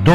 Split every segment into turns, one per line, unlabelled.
2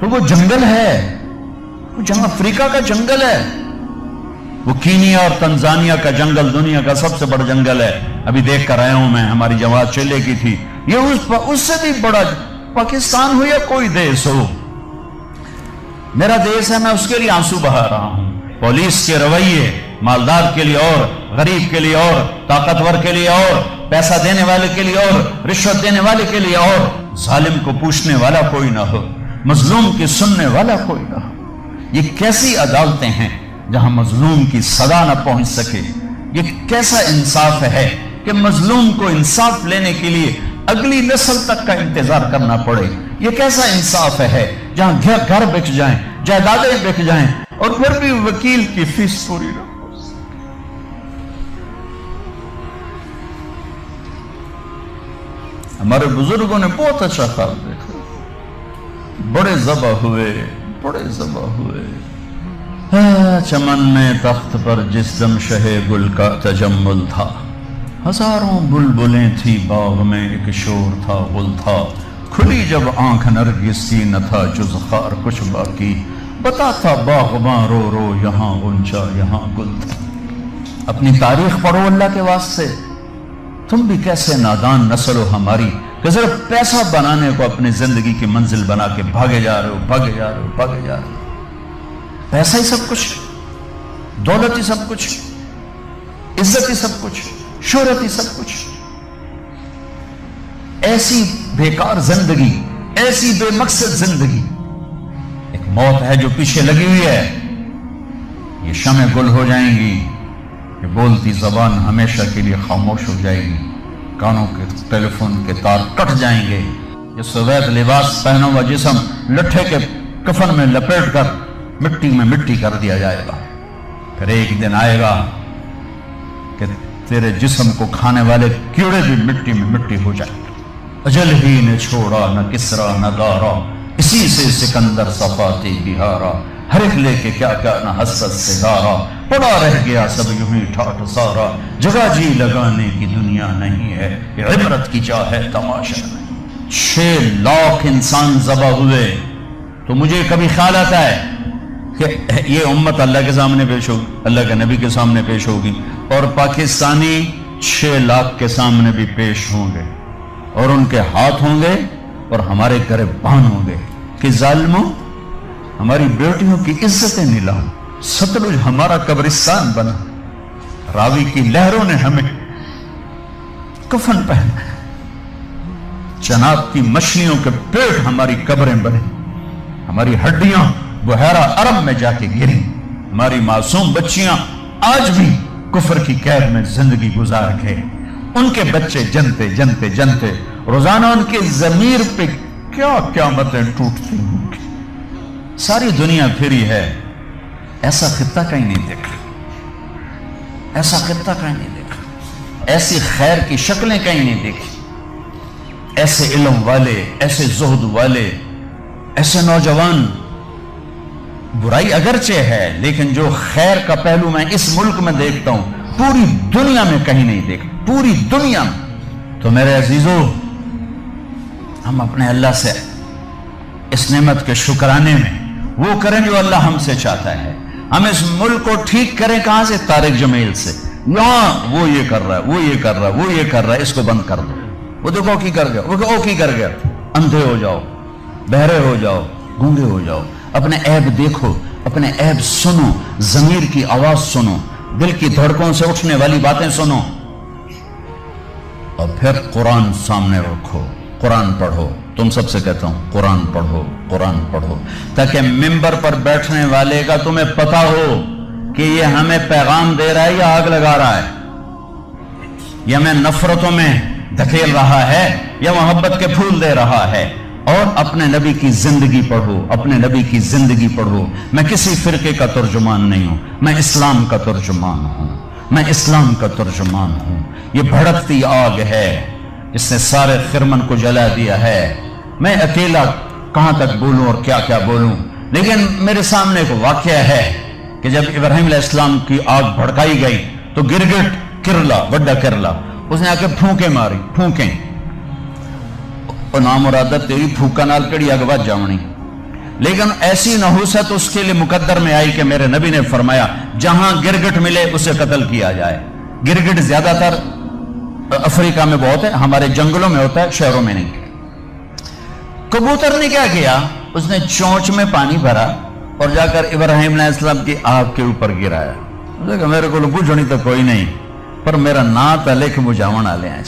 تو وہ جنگل ہے، وہ جہاں افریقہ کا جنگل ہے، وہ کینیا اور تنزانیہ کا جنگل دنیا کا سب سے بڑا جنگل ہے. ابھی دیکھ کر آیا ہوں میں، ہماری جماعت چلے کی تھی. یہ اس سے بھی بڑا پاکستان ہو یا کوئی دیس ہو، میرا دیس ہے، میں اس کے لیے آنسو بہا رہا ہوں. پولیس کے رویے مالدار کے لیے اور، غریب کے لیے اور، طاقتور کے لیے اور، پیسہ دینے والے کے لیے اور، رشوت دینے والے کے لیے اور. ظالم کو پوچھنے والا کوئی نہ ہو، مظلوم کی سننے والا کوئی نہ ہو. یہ کیسی عدالتیں ہیں جہاں مظلوم کی صدا نہ پہنچ سکے؟ یہ کیسا انصاف ہے کہ مظلوم کو انصاف لینے کے لیے اگلی نسل تک کا انتظار کرنا پڑے؟ یہ کیسا انصاف ہے جہاں گھر بک جائیں، جائیدادیں بک جائیں اور پھر بھی وکیل کی فیس پوری نہ ہو؟ ہمارے بزرگوں نے بہت اچھا خواب دیکھا، بڑے ذبح ہوئے، بڑے ذبح ہوئے. چمن میں تخت پر جس دم شہ گل کا تجمل تھا، ہزاروں بلبلیں تھی باغ میں، ایک شور تھا غل تھا. کھلی جب آنکھ نرگس کی نہ تھا جز خار کچھ باقی، بتا تھا باغباں رو رو یہاں غنچہ یہاں گل تھا. اپنی تاریخ پڑھو اللہ کے واسطے. تم بھی کیسے نادان نسل ہو ہماری کہ صرف پیسہ بنانے کو اپنی زندگی کی منزل بنا کے بھاگے جا رہے ہو، بھاگے جا رہے ہو، بھاگے جا رہے ہو. پیسہ ہی سب کچھ، دولت ہی سب کچھ، عزت ہی سب کچھ، شہرت ہی سب کچھ. ایسی بیکار زندگی، ایسی بے مقصد زندگی. ایک موت ہے جو پیچھے لگی ہوئی ہے. یہ شمع گل ہو جائیں گی، یہ بولتی زبان ہمیشہ کے لیے خاموش ہو جائے گی، کانوں کے ٹیلی فون کے تار کٹ جائیں گے. یہ سفید لباس پہنا ہوا جسم لٹھے کے کفن میں لپیٹ کر مٹی میں مٹی کر دیا جائے گا. پھر ایک دن آئے گا کہ تیرے جسم کو کھانے والے کیڑے بھی مٹی میں مٹی ہو جائیں گے. اجل ہی نے چھوڑا نہ کسرا نہ دارا، اسی سے سکندر صفاتی بہارا. ہر ایک لے کے کیا کیا نہ حسرت سے دارا، پڑا رہ گیا سب یوں ہی ٹھاٹھ سارا. جگہ جی لگانے کی دنیا نہیں ہے، یہ عبرت کی جا ہے تماشا نہیں. 6 لاکھ انسان ذبح ہوئے. تو مجھے کبھی خیال آتا ہے کہ یہ امت اللہ کے سامنے پیش ہوگی، اللہ کے نبی کے سامنے پیش ہوگی، اور پاکستانی 6 لاکھ کے سامنے بھی پیش ہوں گے، اور ان کے ہاتھ ہوں گے اور ہمارے گریبان ہوں گے کہ ظالموں ہماری بیٹیوں کی عزتیں نیلاؤ. ستلج ہمارا قبرستان بنا، راوی کی لہروں نے ہمیں کفن پہنا، جناب کی مچھلیوں کے پیٹ ہماری قبریں بنے، ہماری ہڈیاں بحیرہ عرب میں جا کے گریں. ہماری معصوم بچیاں آج بھی کفر کی قید میں زندگی گزار کے، ان کے بچے جنتے جنتے جنتے روزانہ ان کے ضمیر پہ کیا قیامتیں ٹوٹتی ہوں گی. ساری دنیا پھری ہے، ایسا خطہ کہیں نہیں دیکھا، ایسا خطہ کہیں نہیں دیکھا، ایسی خیر کی شکلیں کہیں نہیں دیکھی. ایسے علم والے، ایسے زہد والے، ایسے نوجوان. برائی اگرچہ ہے لیکن جو خیر کا پہلو میں اس ملک میں دیکھتا ہوں پوری دنیا میں کہیں نہیں دیکھتا، پوری دنیا میں. تو میرے عزیزو، ہم اپنے اللہ سے اس نعمت کے شکرانے میں وہ کریں جو اللہ ہم سے چاہتا ہے. ہم اس ملک کو ٹھیک کریں کہاں سے؟ طارق جمیل سے. یہاں وہ یہ کر رہا ہے، وہ یہ کر رہا ہے، وہ یہ کر رہا ہے، اس کو بند کر دو. وہ دیکھو کی کر گیا، وہ کی کر گیا. اندھے ہو جاؤ، بہرے ہو جاؤ، گونگے ہو جاؤ. اپنے عیب دیکھو، اپنے عیب سنو، ضمیر کی آواز سنو، دل کی دھڑکوں سے اٹھنے والی باتیں سنو، اور پھر قرآن سامنے رکھو، قرآن پڑھو. تم سب سے کہتا ہوں قرآن پڑھو، قرآن پڑھو، تاکہ ممبر پر بیٹھنے والے کا تمہیں پتا ہو کہ یہ ہمیں پیغام دے رہا ہے یا آگ لگا رہا ہے، یہ ہمیں نفرتوں میں دھکیل رہا ہے یا محبت کے پھول دے رہا ہے. اور اپنے نبی کی زندگی پڑھو، اپنے نبی کی زندگی پڑھو. میں کسی فرقے کا ترجمان نہیں ہوں، میں اسلام کا ترجمان ہوں، میں اسلام کا ترجمان ہوں. یہ بھڑکتی آگ ہے جس نے سارے خرمن کو جلا دیا ہے. میں اکیلا کہاں تک بولوں اور کیا کیا بولوں، لیکن میرے سامنے ایک واقعہ ہے کہ جب ابراہیم علیہ السلام کی آگ بھڑکائی گئی تو گرگٹ کرلا، وڈا کرلا، اس نے آ کے پھونکیں ماری، پھونکیں. نام مرادہ تیری پھوکا نال کڑی اگ بچ جاونی. لیکن ایسی نحوست اس کے لیے مقدر میں آئی کہ میرے نبی نے فرمایا جہاں گرگٹ ملے اسے قتل کیا جائے. گرگٹ زیادہ تر افریقہ میں بہت ہے، ہمارے جنگلوں میں ہوتا ہے، شہروں میں نہیں. کبوتر نے کیا کیا؟ اس نے چونچ میں پانی بھرا اور جا کر ابراہیم علیہ السلام کی آنکھ کے اوپر گرایا. میرے کو بجھنی تو کوئی نہیں پر میرا نا لکھ بجھاون والے ہیں.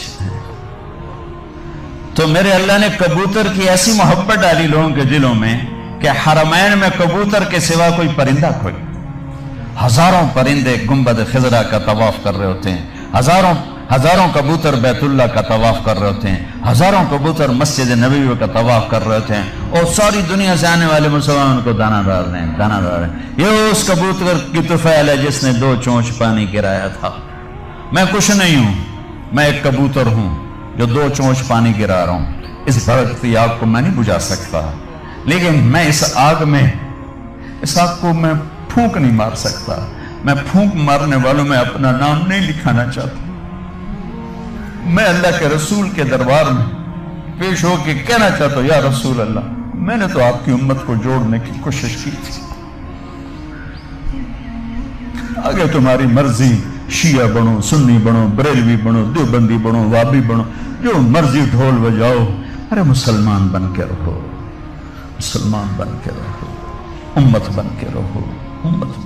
تو میرے اللہ نے کبوتر کی ایسی محبت ڈالی لوگوں کے دلوں میں کہ حرمین میں کبوتر کے سوا کوئی پرندہ کوئی. ہزاروں پرندے گنبد خضرا کا طواف کر رہے ہوتے ہیں، ہزاروں کبوتر بیت اللہ کا طواف کر رہے ہوتے ہیں، ہزاروں کبوتر مسجد نبوی کا طواف کر رہے ہوتے ہیں، اور ساری دنیا سے آنے والے مسلمان کو دانا ڈال رہے ہیں، دانا ڈال رہے ہیں. یہ اس کبوتر کی طفیل ہے جس نے 2 چونچ پانی گرایا تھا. میں کچھ نہیں ہوں، میں ایک کبوتر ہوں جو 2 چونچ پانی گرا رہا ہوں. اس بھڑکتی آگ کو میں نہیں بجھا سکتا، لیکن میں اس آگ کو میں پھونک نہیں مار سکتا. میں پھونک مارنے والوں میں اپنا نام نہیں لکھانا چاہتا. میں اللہ کے رسول کے دربار میں پیش ہو کے کہنا چاہتا ہوں، یا رسول اللہ، میں نے تو آپ کی امت کو جوڑنے کی کوشش کی تھی، آگے تمہاری مرضی، شیعہ بنو، سنی بنو، بریلوی بنو، دیوبندی بنو، وابی بنو، جو مرضی ڈھول بجاؤ، ارے مسلمان بن کے رہو، مسلمان بن کے رہو، امت بن کے رہو، امت